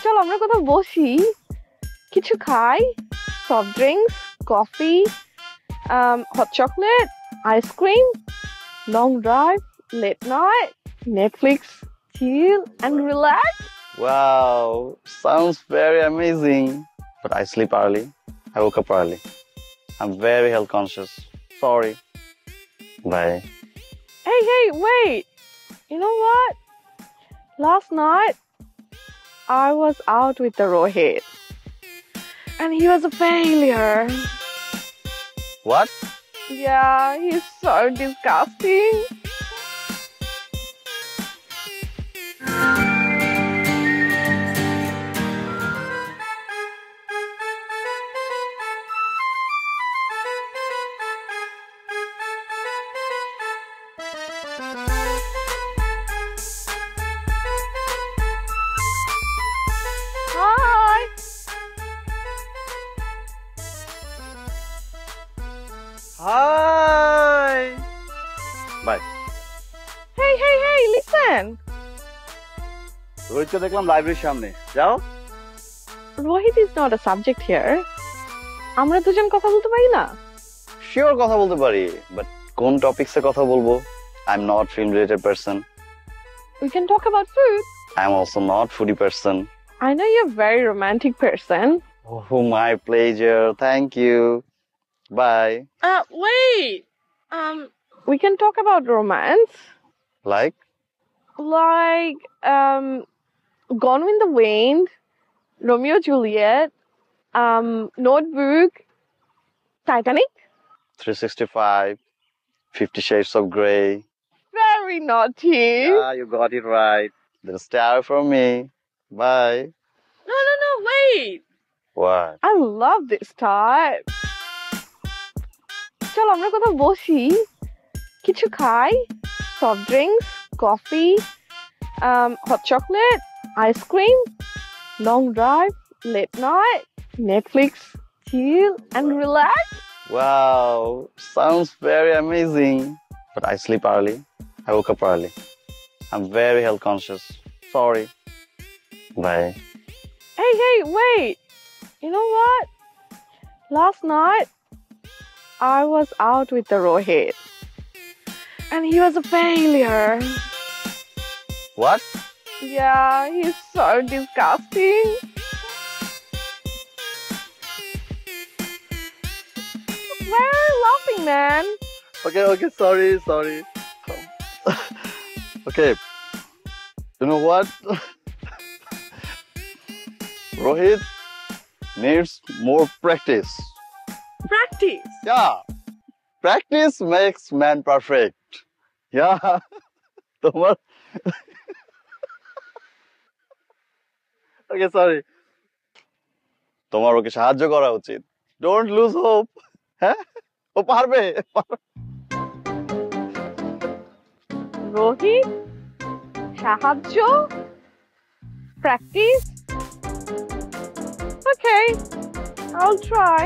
চল আমরা কোথাও বসি, কিছু খাই, soft drinks, coffee, hot chocolate, ice cream, long drive, late night, Netflix, chill and relax. Wow, sounds very amazing. But I sleep early. I woke up early. I'm very health conscious. Sorry. Bye. Hey, wait. You know what? Last night, I was out with the Rohit. And he was a failure. What? Yeah, he's so disgusting. Hi. Hi. Bye. Hey, listen. রোহিতকে দেখলাম লাইব্রেরির সামনে। যাও। Rohit is not a subject here. আমরা দুজন কথা বলতে পারি না? শিওর কথা বলতে পারি, বাট কোন টপিকসে কথা বলবো? I'm not film related person. We can talk about food. I'm also not foodie person. I know you're a very romantic person. Oh, my pleasure. Thank you. Bye. Wait. We can talk about romance. Like? Like, Gone with the Wind, Romeo Juliet, Notebook, Titanic. 365, 50 Shades of Grey. Very naughty. Ah, you got it right. There's a star for me. Bye. No, wait. What? I love this type. চল আমরা কোথাও বসি, কিছু খাই, soft drinks, coffee, hot chocolate, ice cream, long drive, late night, Netflix, chill and relax. Wow, sounds very amazing. But I sleep early. I woke up early. I'm very health conscious. Sorry. Bye. Hey, wait. You know what? Last night, I was out with the Rohit. And he was a failure. What? Yeah, he's so disgusting. Why are you laughing, man? Okay, sorry. Okay. You know what? Rohit needs more practice. Practice. Yeah. Practice makes man perfect. Yeah. তোমার Okay, sorry. তোমার ওকে সাহায্য করা উচিত। Don't lose hope. হ্যাঁ? ও পারবে। Rohit? সাহায্য? Practice? Okay, I'll try.